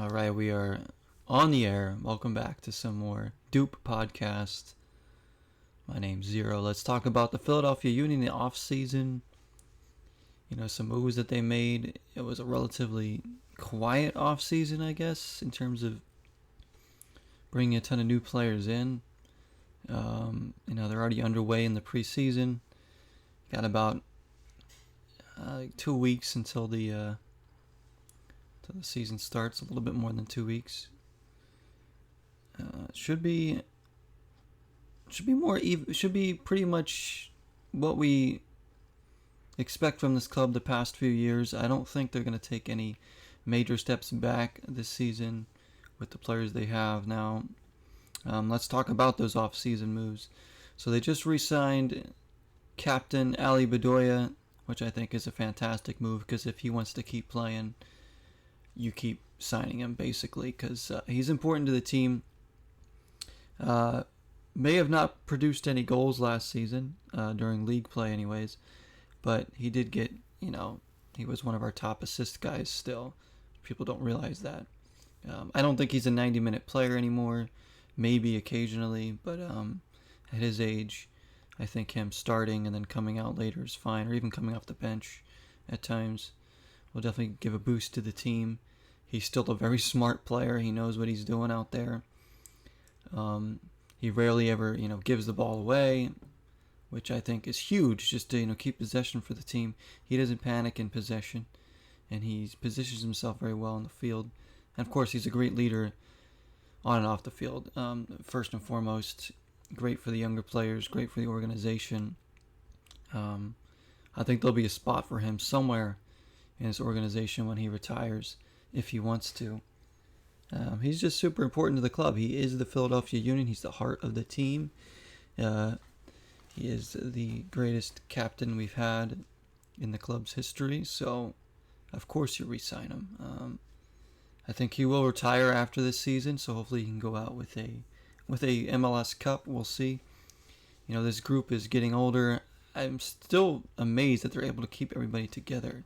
All right, we are on the air. Welcome back to some more Doop podcast. My name's Zero. Let's talk about the Philadelphia Union in the offseason. Some moves that they made. It was a relatively quiet offseason, I guess, in terms of bringing a ton of new players in. They're already underway in the preseason. Got about 2 weeks until the season starts. A little bit more than 2 weeks. Should be more even. Should be pretty much what we expect from this club the past few years. I don't think they're going to take any major steps back this season with the players they have now. Let's talk about those off-season moves. So they just re-signed Captain Ali Bedoya, which I think is a fantastic move because if he wants to keep playing, you keep signing him basically because he's important to the team. May have not produced any goals last season during league play anyways, but he did get, he was one of our top assist guys still. People don't realize that. I don't think he's a 90-minute player anymore, maybe occasionally, but at his age, I think him starting and then coming out later is fine, or even coming off the bench at times will definitely give a boost to the team. He's still a very smart player. He knows what he's doing out there. He rarely ever, gives the ball away, which I think is huge just to, keep possession for the team. He doesn't panic in possession, and he positions himself very well in the field. And, of course, he's a great leader on and off the field. First and foremost, great for the younger players, great for the organization. I think there'll be a spot for him somewhere in his organization when he retires, if he wants to. He's just super important to the club. He is the Philadelphia Union. He's the heart of the team. He is the greatest captain we've had in the club's history. So, of course, you re-sign him. I think he will retire after this season. So hopefully he can go out with a MLS Cup. We'll see. This group is getting older. I'm still amazed that they're able to keep everybody together.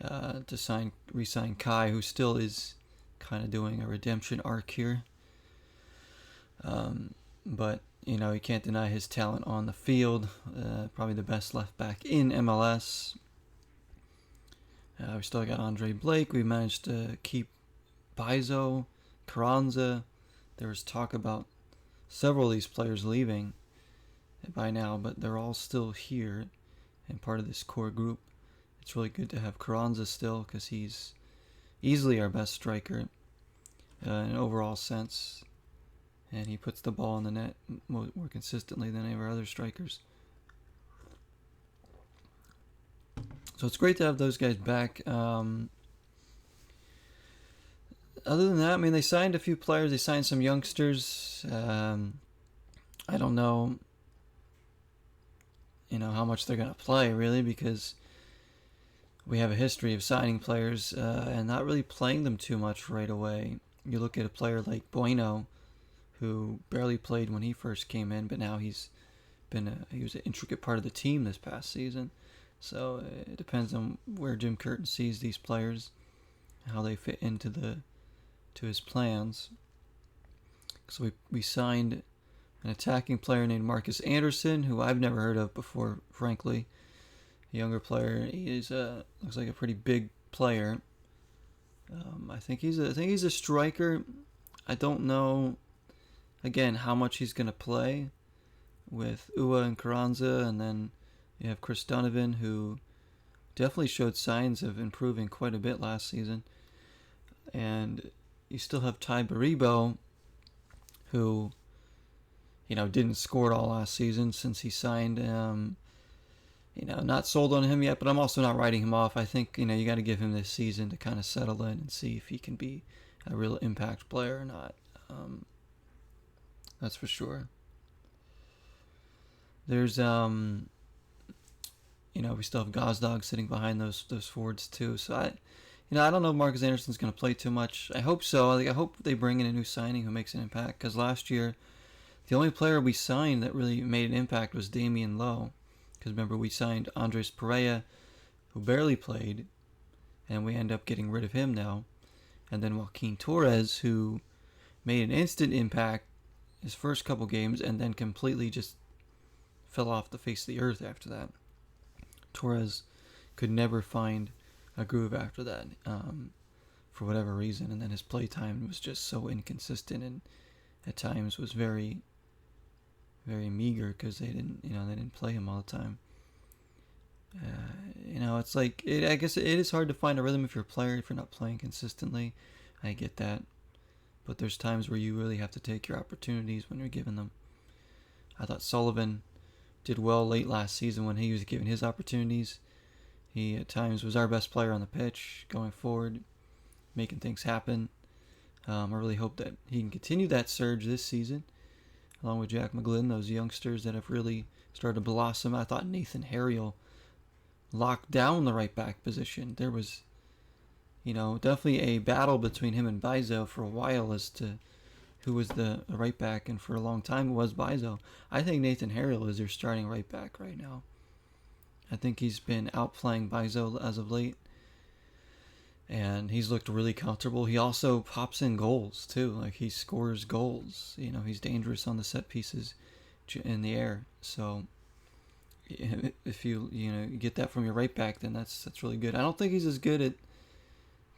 To re-sign Kai, who still is kind of doing a redemption arc here. But, you can't deny his talent on the field. Probably the best left back in MLS. We still got Andre Blake. We managed to keep Paizo, Carranza. There was talk about several of these players leaving by now, but they're all still here and part of this core group. It's really good to have Carranza still because he's easily our best striker in an overall sense, and he puts the ball in the net more consistently than any of our other strikers. So it's great to have those guys back. Other than that, they signed a few players. They signed some youngsters. I don't know, how much they're going to play, really, because we have a history of signing players and not really playing them too much right away. You look at a player like Bueno, who barely played when he first came in, but now he was an intricate part of the team this past season. So it depends on where Jim Curtin sees these players, how they fit into his plans. So we signed an attacking player named Marcus Anderson, who I've never heard of before, frankly. A younger player. He is looks like a pretty big player. I think he's a striker. I don't know, again, how much he's going to play with Ua and Carranza, and then you have Chris Donovan, who definitely showed signs of improving quite a bit last season. And you still have Ty Baribo, who, didn't score at all last season since he signed. Not sold on him yet, but I'm also not writing him off. I think, you got to give him this season to kind of settle in and see if he can be a real impact player or not. That's for sure. There's, we still have Gazdag sitting behind those forwards too. So I don't know if Marcus Anderson's going to play too much. I hope so. I hope they bring in a new signing who makes an impact, because last year, the only player we signed that really made an impact was Damian Lowe. Because remember, we signed Andres Pereira, who barely played, and we end up getting rid of him now. And then Joaquin Torres, who made an instant impact his first couple games and then completely just fell off the face of the earth after that. Torres could never find a groove after that, for whatever reason, and then his play time was just so inconsistent and at times was very, very meager because they didn't play him all the time. It's like I guess it is hard to find a rhythm if you're a player if you're not playing consistently. I get that, but there's times where you really have to take your opportunities when you're given them. I thought Sullivan did well late last season when he was given his opportunities. He at times was our best player on the pitch going forward, making things happen. I really hope that he can continue that surge this season, along with Jack McGlynn, those youngsters that have really started to blossom. I thought Nathan Harriel locked down the right back position. There was, definitely a battle between him and Bizo for a while as to who was the right back, and for a long time it was Bizo. I think Nathan Harriel is their starting right back right now. I think he's been outplaying Bizo as of late, and he's looked really comfortable. He also pops in goals too. Like, he scores goals. He's dangerous on the set pieces in the air. So if you get that from your right back, then that's really good. I don't think he's as good at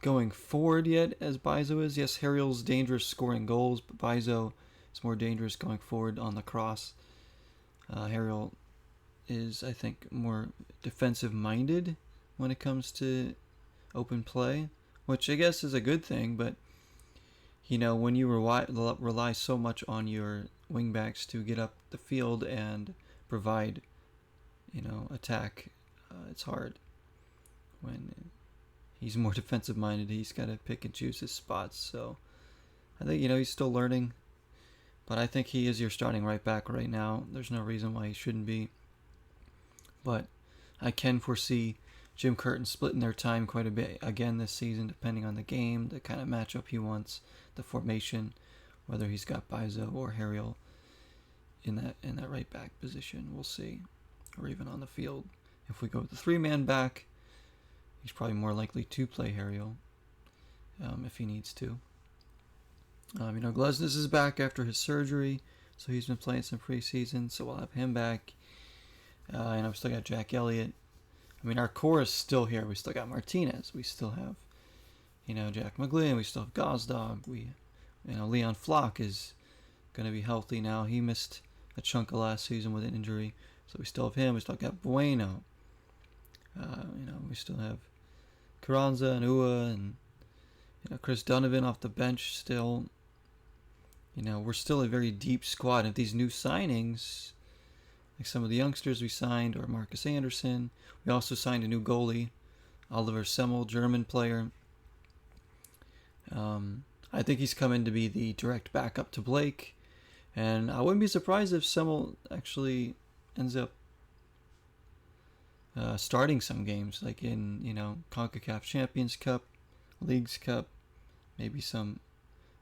going forward yet as Bizo is. Yes, Harriel's dangerous scoring goals, but Bizo is more dangerous going forward on the cross. Harriel is, I think, more defensive-minded when it comes to open play, which I guess is a good thing, but when you rely so much on your wingbacks to get up the field and provide attack, it's hard. When he's more defensive-minded, he's got to pick and choose his spots. So I think he's still learning, but I think he is your starting right back right now. There's no reason why he shouldn't be. But I can foresee Jim Curtin splitting their time quite a bit again this season, depending on the game, the kind of matchup he wants, the formation, whether he's got Bizo or Harriel in that right back position. We'll see. Or even on the field. If we go with the 3-man back, he's probably more likely to play Harriel if he needs to. Glesnes is back after his surgery, so he's been playing some preseason, so we'll have him back. And I've still got Jack Elliott. Our core is still here. We still got Martinez. We still have, Jack McGlynn. We still have Gosdog. Leon Flock is going to be healthy now. He missed a chunk of last season with an injury, so we still have him. We still got Bueno. We still have Carranza and Ua and Chris Donovan off the bench still. We're still a very deep squad. And if these new signings, like some of the youngsters we signed, or Marcus Anderson. We also signed a new goalie, Oliver Semmel, German player. I think he's come in to be the direct backup to Blake. And I wouldn't be surprised if Semmel actually ends up starting some games, like in, CONCACAF Champions Cup, Leagues Cup, maybe some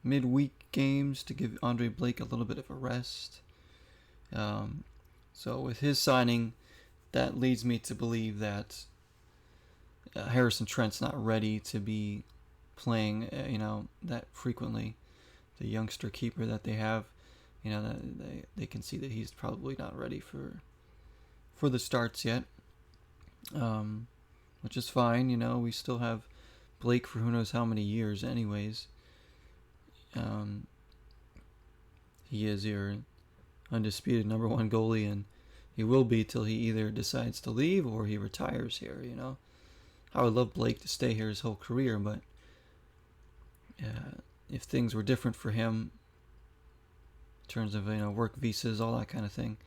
midweek games to give Andre Blake a little bit of a rest. So with his signing, that leads me to believe that Harrison Trent's not ready to be playing, that frequently. The youngster keeper that they have, they can see that he's probably not ready for the starts yet, which is fine. We still have Blake for who knows how many years anyways. He is your undisputed number one goalie, and he will be till he either decides to leave or he retires here. I would love Blake to stay here his whole career, but if things were different for him in terms of work visas, all that kind of thing,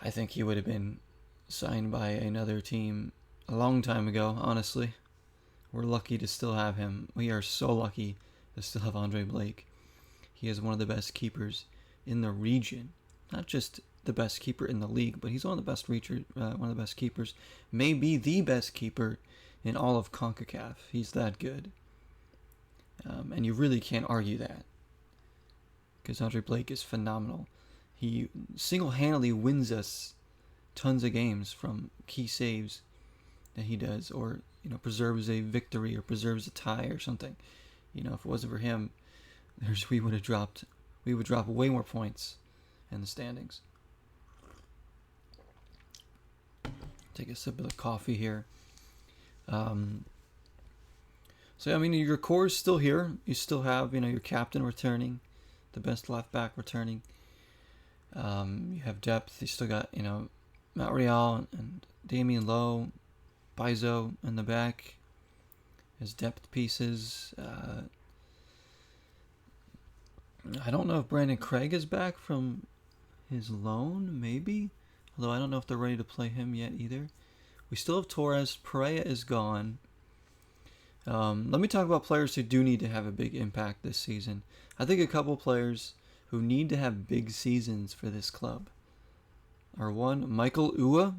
I think he would have been signed by another team a long time ago. Honestly, we're lucky to still have him. We are so lucky to still have Andre Blake. He is one of the best keepers in the region, not just the best keeper in the league, but he's one of the best keepers, maybe the best keeper in all of CONCACAF. He's that good, and you really can't argue that, because Andre Blake is phenomenal. He single-handedly wins us tons of games from key saves that he does, or preserves a victory or preserves a tie or something. If it wasn't for him, we would drop way more points in the standings. Take a sip of the coffee here. So your core is still here. You still have your captain returning, the best left back returning. You have depth. You still got Matt Real and Damian Lowe, Paizo in the back as depth pieces. I don't know if Brandon Craig is back from his loan, maybe. Although I don't know if they're ready to play him yet either. We still have Torres. Pereira is gone. Let me talk about players who do need to have a big impact this season. I think a couple players who need to have big seasons for this club are one, Michael Ua,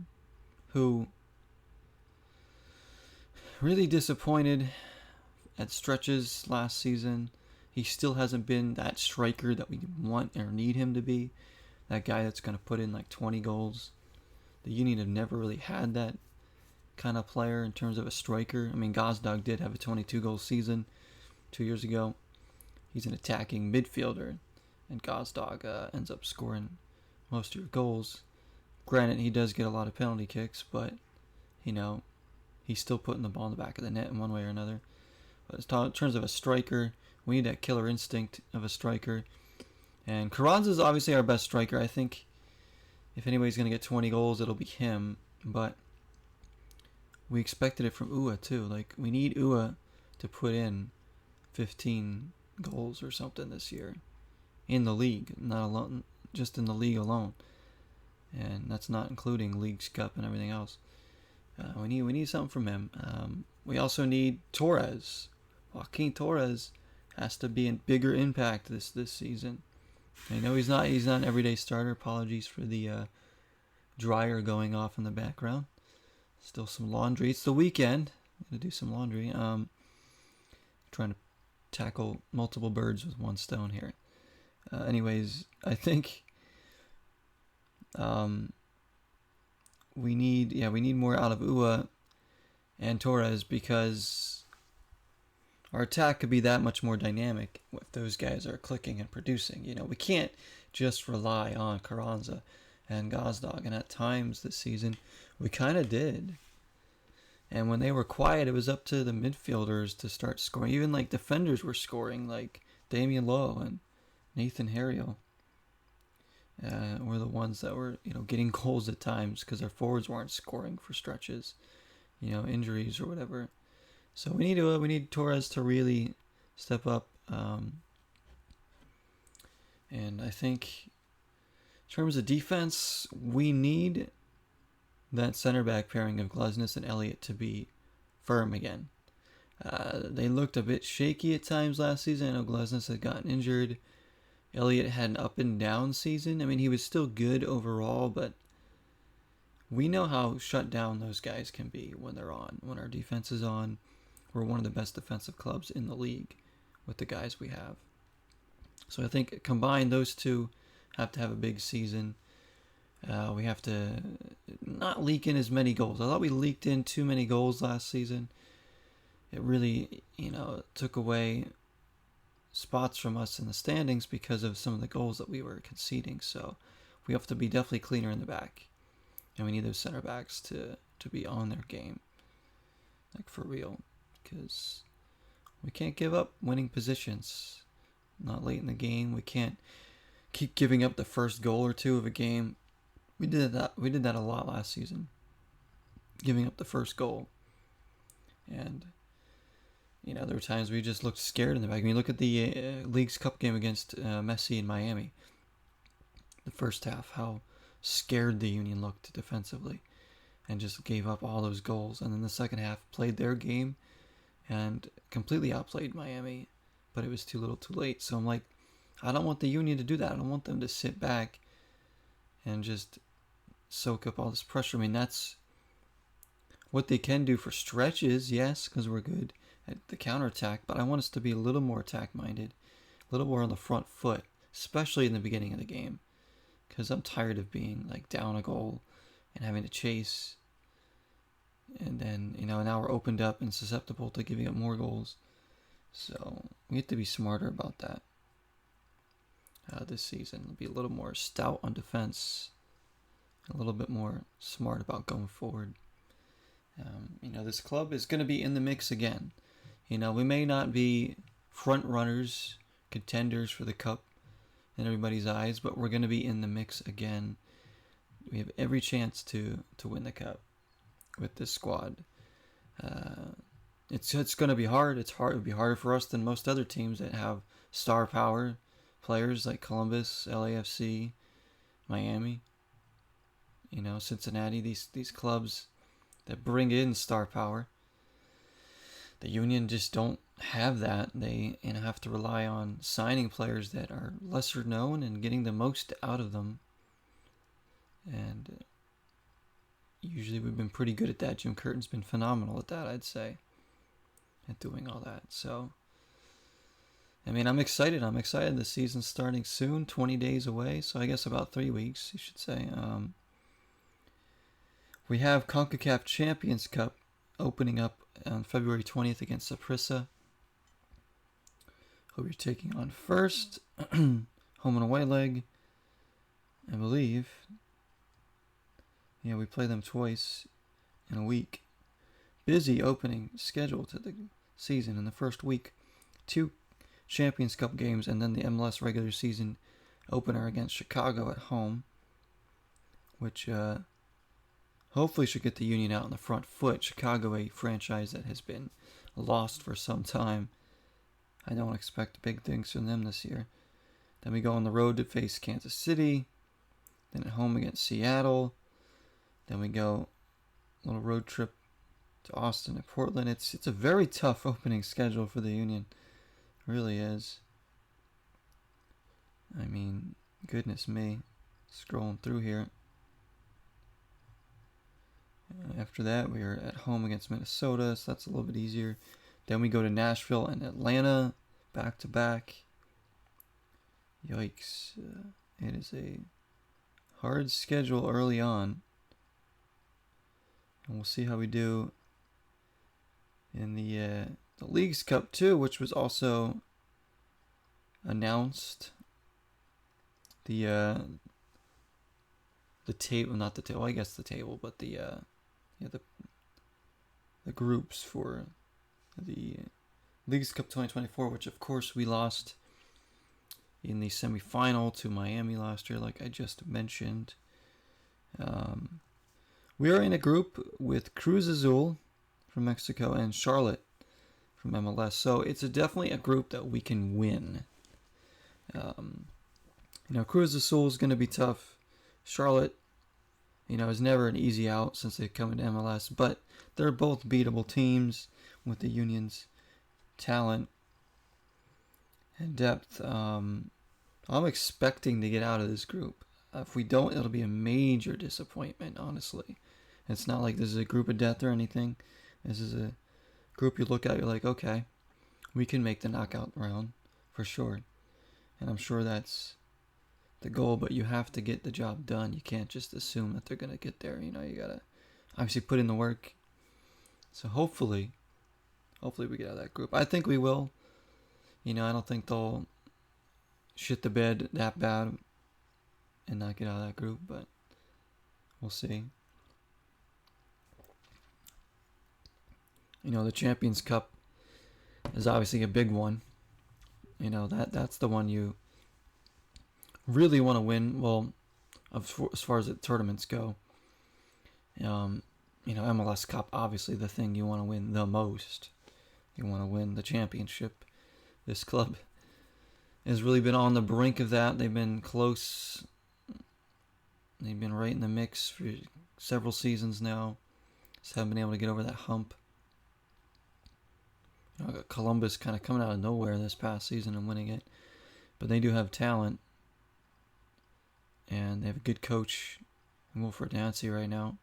who really disappointed at stretches last season. He still hasn't been that striker that we want or need him to be. That guy that's going to put in like 20 goals. The Union have never really had that kind of player in terms of a striker. Gazdag did have a 22-goal season 2 years ago. He's an attacking midfielder, and Gazdag ends up scoring most of your goals. Granted, he does get a lot of penalty kicks, but, he's still putting the ball in the back of the net in one way or another. But in terms of a striker, we need that killer instinct of a striker. And Carranza is obviously our best striker. I think if anybody's going to get 20 goals, it'll be him. But we expected it from Ua too. Like, we need Ua to put in 15 goals or something this year in the league, not alone, just in the league alone. And that's not including Leagues Cup and everything else. We need something from him. We also need Torres. Joaquin Torres has to be a bigger impact this season. I know he's not an everyday starter. Apologies for the dryer going off in the background. Still some laundry. It's the weekend. I'm gonna do some laundry. Trying to tackle multiple birds with one stone here. Anyways, I think we need more out of Ua and Torres, because our attack could be that much more dynamic if those guys are clicking and producing. We can't just rely on Carranza and Gazdag, and at times this season we kind of did. And when they were quiet, it was up to the midfielders to start scoring. Even like defenders were scoring, like Damian Lowe and Nathan Harriel were the ones that were getting goals at times, because our forwards weren't scoring for stretches, injuries or whatever. So we need Torres to really step up. And I think in terms of defense, we need that center back pairing of Glesnes and Elliott to be firm again. They looked a bit shaky at times last season. I know Glesnes had gotten injured. Elliott had an up and down season. He was still good overall, but we know how shut down those guys can be when they're on. When our defense is on, we're one of the best defensive clubs in the league with the guys we have. So I think combined, those two have to have a big season. We have to not leak in as many goals. I thought we leaked in too many goals last season. It really, took away spots from us in the standings because of some of the goals that we were conceding. So we have to be definitely cleaner in the back. And we need those center backs to be on their game. Like, for real. Because we can't give up winning positions. Not late in the game. We can't keep giving up the first goal or two of a game. We did that a lot last season. Giving up the first goal. And there were times we just looked scared in the back. Look at the Leagues Cup game against Messi in Miami. The first half, how scared the Union looked defensively and just gave up all those goals. And then the second half played their game and completely outplayed Miami, but it was too little too late. So I'm like, I don't want the Union to do that. I don't want them to sit back and just soak up all this pressure. That's what they can do for stretches, yes, because we're good at the counterattack, but I want us to be a little more attack-minded, a little more on the front foot, especially in the beginning of the game, because I'm tired of being like down a goal and having to chase And then, now we're opened up and susceptible to giving up more goals. So we have to be smarter about that this season. Be a little more stout on defense, a little bit more smart about going forward. This club is going to be in the mix again. We may not be front runners, contenders for the cup in everybody's eyes, but we're going to be in the mix again. We have every chance to win the cup with this squad. It's going to be hard. It'll be harder for us than most other teams that have star power players like Columbus, LAFC, Miami, Cincinnati. These clubs that bring in star power. The Union just don't have that. They have to rely on signing players that are lesser known and getting the most out of them. And usually we've been pretty good at that. Jim Curtin's been phenomenal at that, I'd say, at doing all that. So, I'm excited. The season's starting soon, 20 days away. So I guess about 3 weeks, you should say. We have CONCACAF Champions Cup opening up on February 20th against Saprissa, who we're taking on first. Home and away leg, I believe. Yeah, we play them twice in a week. Busy opening schedule to the season in the first week. 2 Champions Cup games and then the MLS regular season opener against Chicago at home, which hopefully should get the Union out on the front foot. Chicago, a franchise that has been lost for some time. I don't expect big things from them this year. Then we go on the road to face Kansas City. Then at home against Seattle. Then we go a little road trip to Austin and Portland. It's a very tough opening schedule for the Union. It really is. Goodness me. Scrolling through here. After that, we are at home against Minnesota, so that's a little bit easier. Then we go to Nashville and Atlanta, back to back. Yikes. It is a hard schedule early on. And we'll see how we do in the Leagues Cup too, which was also announced. The table, not the table, I guess the table, but the groups for the Leagues Cup 2024, which of course we lost in the semifinal to Miami last year, like I just mentioned. We are in a group with Cruz Azul from Mexico and Charlotte from MLS, so it's definitely a group that we can win. Cruz Azul is going to be tough. Charlotte, is never an easy out since they come into MLS, but they're both beatable teams with the Union's talent and depth. I'm expecting to get out of this group. If we don't, it'll be a major disappointment, honestly. It's not like this is a group of death or anything. This is a group you look at, you're like, okay, we can make the knockout round for sure. And I'm sure that's the goal, but you have to get the job done. You can't just assume that they're going to get there. You got to obviously put in the work. So hopefully we get out of that group. I think we will. I don't think they'll shit the bed that bad and not get out of that group, but we'll see. The Champions Cup is obviously a big one. That's the one you really want to win. Well, as far as the tournaments go, MLS Cup, obviously the thing you want to win the most. You want to win the championship. This club has really been on the brink of that. They've been close. They've been right in the mix for several seasons now. Just haven't been able to get over that hump. Columbus kind of coming out of nowhere this past season and winning it. But they do have talent. And they have a good coach, Wilfred Nancy, right now.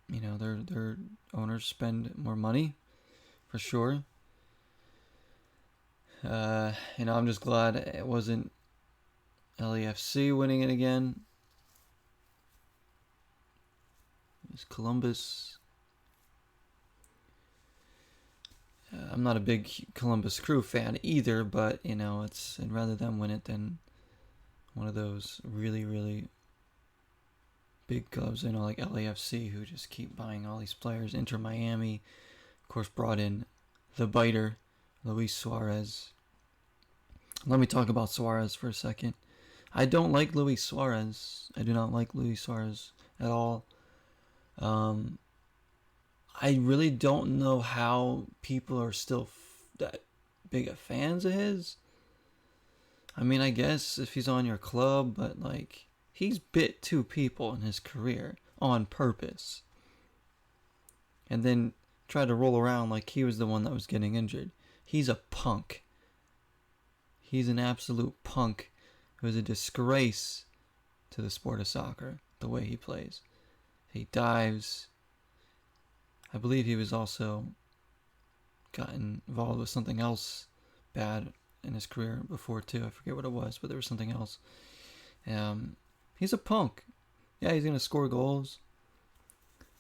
Their owners spend more money, for sure. I'm just glad it wasn't LAFC winning it again. Is Columbus... I'm not a big Columbus Crew fan either, but, you know, I'd rather them win it than one of those really, really big clubs, you know, like LAFC, who just keep buying all these players. Inter Miami, of course, brought in the biter, Luis Suarez. Let me talk about Suarez for a second. I don't like Luis Suarez. I do not like Luis Suarez at all. I really don't know how people are still that big of fans of his. I mean, I guess if he's on your club, but like, he's bit two people in his career on purpose. And then tried to roll around like he was the one that was getting injured. He's a punk. He's an absolute punk who is a disgrace to the sport of soccer, the way he plays. He dives. I believe he was also gotten involved with something else bad in his career before too. I forget what it was, but there was something else. He's a punk. Yeah, he's gonna score goals.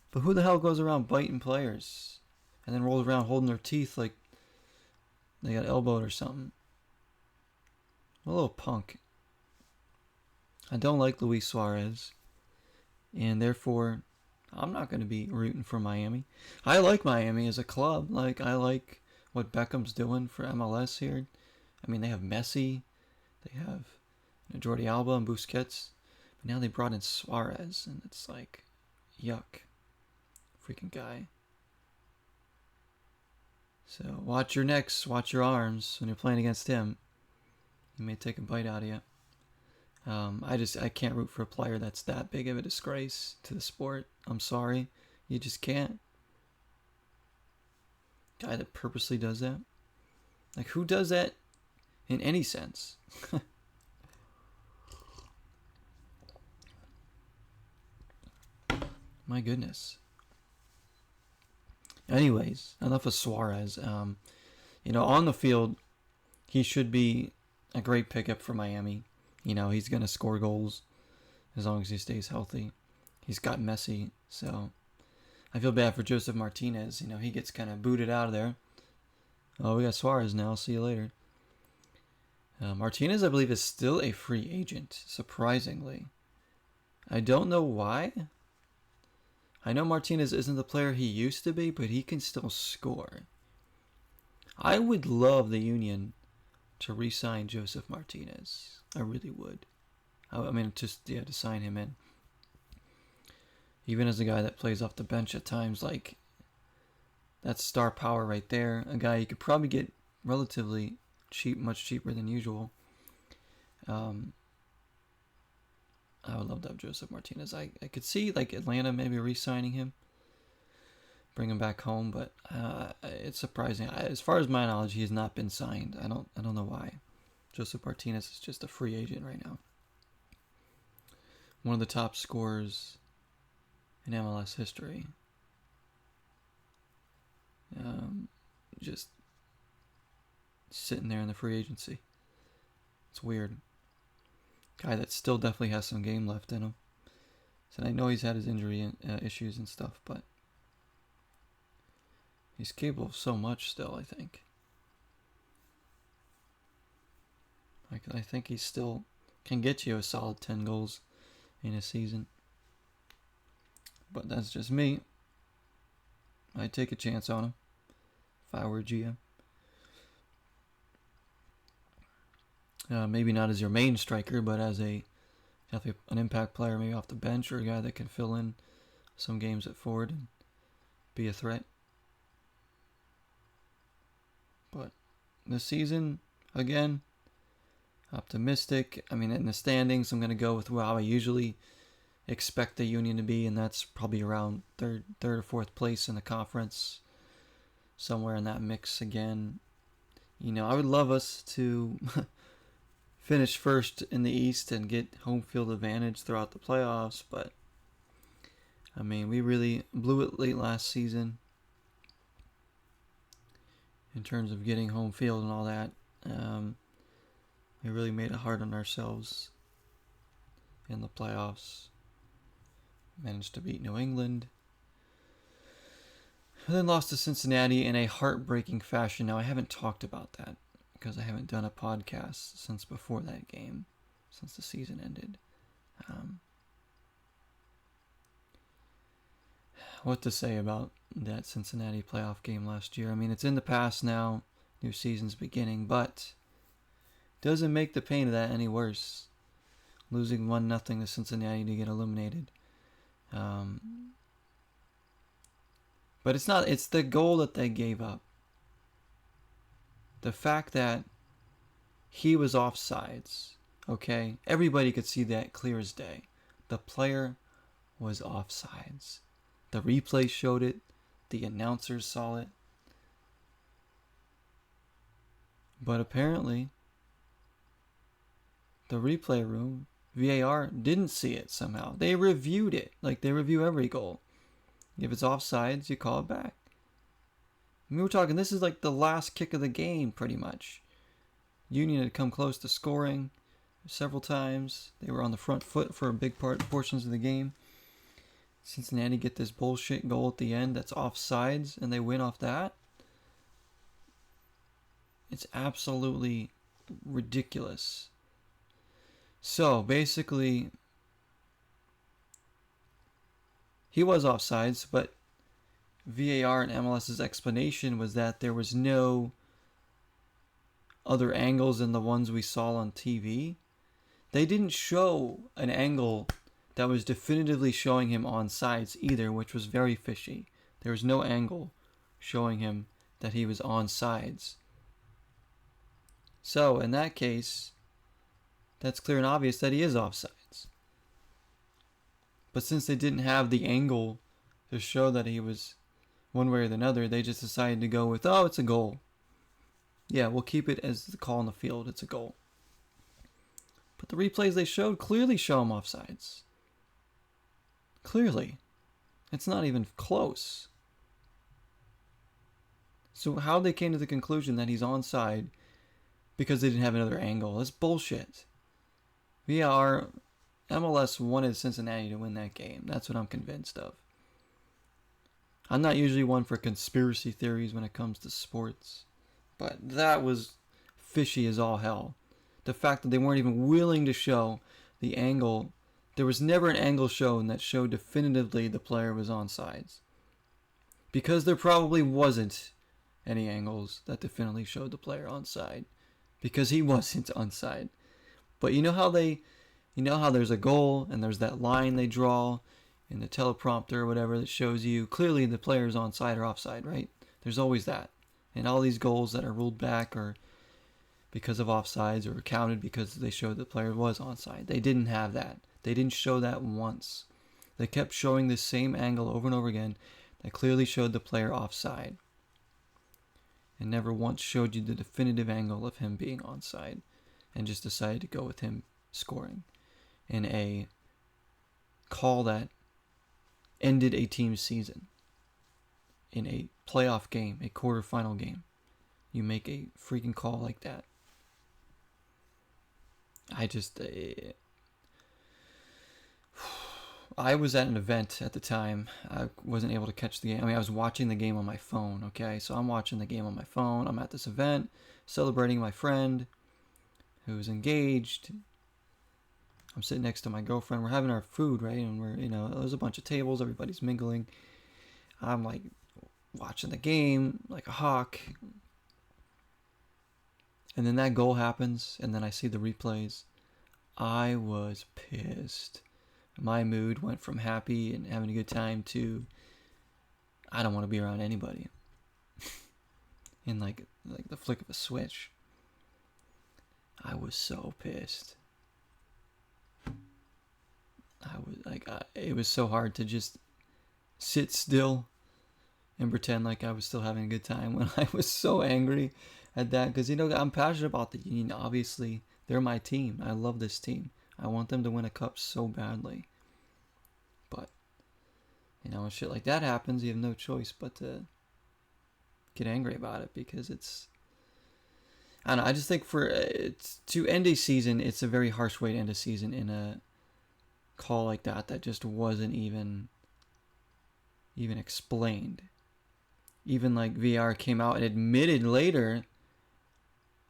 But who the hell goes around biting players and then rolls around holding their teeth like they got elbowed or something? A little punk. I don't like Luis Suarez, and therefore I'm not going to be rooting for Miami. I like Miami as a club. Like, I like what Beckham's doing for MLS here. I mean, they have Messi, they have Jordi Alba and Busquets, but now they brought in Suarez, and it's like, yuck. Freaking guy. So watch your necks, watch your arms when you're playing against him. He may take a bite out of you. I can't root for a player that's that big of a disgrace to the sport. I'm sorry. You just can't. Guy that purposely does that. Like, who does that in any sense? My goodness. Anyways, enough of Suarez. On the field, he should be a great pickup for Miami. He's going to score goals as long as he stays healthy. He's got Messi, so I feel bad for Joseph Martinez. He gets kind of booted out of there. Oh, we got Suarez now. See you later. Martinez, I believe, is still a free agent, surprisingly. I don't know why. I know Martinez isn't the player he used to be, but he can still score. I would love the Union to re-sign Joseph Martinez. I really would. To sign him in. Even as a guy that plays off the bench at times, like, that's star power right there. A guy you could probably get relatively cheap, much cheaper than usual. I would love to have Joseph Martinez. I could see, like, Atlanta maybe re-signing him, bring him back home, but it's surprising. As far as my knowledge, he has not been signed. I don't know why. Joseph Martinez is just a free agent right now. One of the top scorers in MLS history. Just sitting there in the free agency. It's weird. Guy that still definitely has some game left in him. So I know he's had his injury issues and stuff, but he's capable of so much still, I think. I think he still can get you a solid 10 goals in a season. But that's just me. I'd take a chance on him if I were GM. Maybe not as your main striker, but as definitely an impact player, maybe off the bench, or a guy that can fill in some games at forward and be a threat. But this season, again, optimistic. In the standings, I'm going to go with how I usually expect the Union to be, and that's probably around third or fourth place in the conference, somewhere in that mix again. I would love us to finish first in the East and get home field advantage throughout the playoffs, but we really blew it late last season in terms of getting home field and all that. We really made it hard on ourselves in the playoffs. Managed to beat New England. And then lost to Cincinnati in a heartbreaking fashion. Now, I haven't talked about that because I haven't done a podcast since before that game, since the season ended. What to say about that Cincinnati playoff game last year? I mean, it's in the past now. New season's beginning, but doesn't make the pain of that any worse. Losing 1-0 to Cincinnati to get eliminated. But it's not, it's the goal that they gave up. The fact that he was offsides, okay? Everybody could see that clear as day. The player was offsides. The replay showed it. The announcers saw it. But apparently, the replay room, VAR, didn't see it somehow. They reviewed it like they review every goal. If it's offsides, you call it back. I mean, we're talking, this is like the last kick of the game, pretty much. Union had come close to scoring several times. They were on the front foot for a big portions of the game. Cincinnati get this bullshit goal at the end that's offsides, and they win off that. It's absolutely ridiculous. So, basically, he was offsides, but VAR and MLS's explanation was that there was no other angles than the ones we saw on TV. They didn't show an angle that was definitively showing him onside either, which was very fishy. There was no angle showing him that he was onside. So, in that case, that's clear and obvious that he is offsides. But since they didn't have the angle to show that he was one way or the other, they just decided to go with, oh, it's a goal. Yeah, we'll keep it as the call on the field. It's a goal. But the replays they showed clearly show him offsides. Clearly. It's not even close. So how they came to the conclusion that he's onside because they didn't have another angle, that's bullshit. VAR, MLS wanted Cincinnati to win that game. That's what I'm convinced of. I'm not usually one for conspiracy theories when it comes to sports, but that was fishy as all hell. The fact that they weren't even willing to show the angle. There was never an angle shown that showed definitively the player was onside. Because there probably wasn't any angles that definitely showed the player onside. Because he wasn't onside. But you know how there's a goal and there's that line they draw in the teleprompter or whatever that shows you clearly the player's onside or offside, right? There's always that. And all these goals that are ruled back are because of offsides or counted because they showed the player was onside. They didn't have that. They didn't show that once. They kept showing the same angle over and over again that clearly showed the player offside. And never once showed you the definitive angle of him being onside. And just decided to go with him scoring in a call that ended a team's season. In a playoff game, a quarterfinal game. You make a freaking call like that. I was at an event at the time. I wasn't able to catch the game. I mean, I was watching the game on my phone, okay? So I'm watching the game on my phone. I'm at this event, celebrating my friend who's engaged. I'm sitting next to my girlfriend. We're having our food, right? And there's a bunch of tables. Everybody's mingling. I'm like watching the game like a hawk. And then that goal happens, and then I see the replays. I was pissed. My mood went from happy and having a good time to I don't want to be around anybody. In like the flick of a switch. I was so pissed. It was so hard to just sit still and pretend like I was still having a good time when I was so angry at that. Because, I'm passionate about the Union. Obviously, they're my team. I love this team. I want them to win a cup so badly. But, when shit like that happens, you have no choice but to get angry about it. Because it's... I don't know. I just think to end a season, it's a very harsh way to end a season in a call like that just wasn't even explained. even like VR came out and admitted later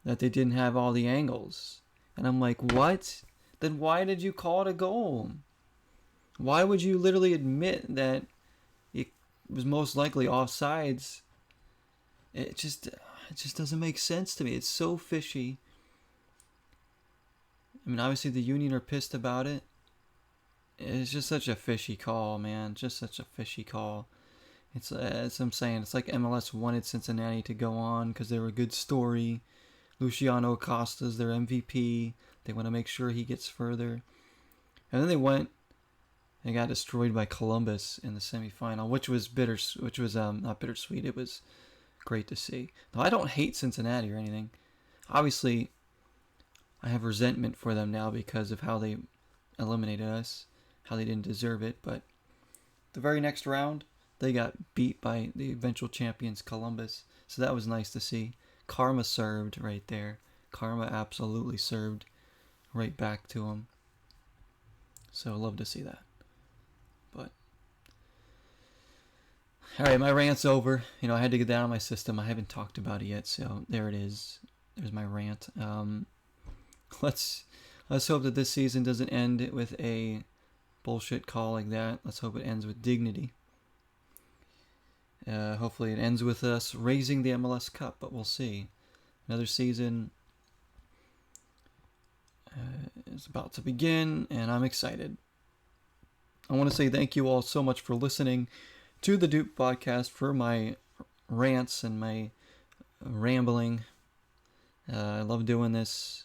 that they didn't have all the angles. And I'm like, what? Then why did you call it a goal? Why would you literally admit that it was most likely offsides? It just doesn't make sense to me. It's so fishy. I mean, obviously the union are pissed about it. It's just such a fishy call, man. Just such a fishy call. It's as I'm saying, it's like MLS wanted Cincinnati to go on because they were a good story. Luciano Acosta's their MVP. They want to make sure he gets further. And then they went and got destroyed by Columbus in the semifinal, which was not bittersweet. It was great to see. Now, I don't hate Cincinnati or anything. Obviously, I have resentment for them now because of how they eliminated us, how they didn't deserve it. But the very next round, they got beat by the eventual champions, Columbus. So that was nice to see. Karma served right there. Karma absolutely served right back to them. So love to see that. But all right, my rant's over. I had to get that out of my system. I haven't talked about it yet, so there it is. There's my rant. Let's hope that this season doesn't end with a bullshit call like that. Let's hope it ends with dignity. Hopefully it ends with us raising the MLS Cup, but we'll see. Another season is about to begin, and I'm excited. I want to say thank you all so much for listening to the Doop podcast, for my rants and my rambling. I love doing this.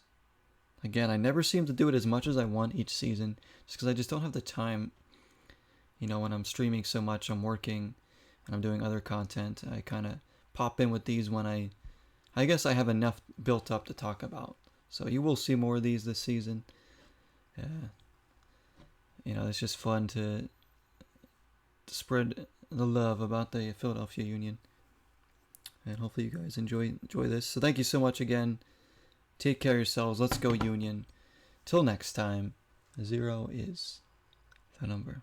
Again, I never seem to do it as much as I want each season, just because I just don't have the time. When I'm streaming so much, I'm working and I'm doing other content. I kind of pop in with these when I guess I have enough built up to talk about. So you will see more of these this season. It's just fun to spread the love about the Philadelphia Union. And hopefully you guys enjoy this. So thank you so much again. Take care of yourselves. Let's go Union. Till next time, 0 is the number.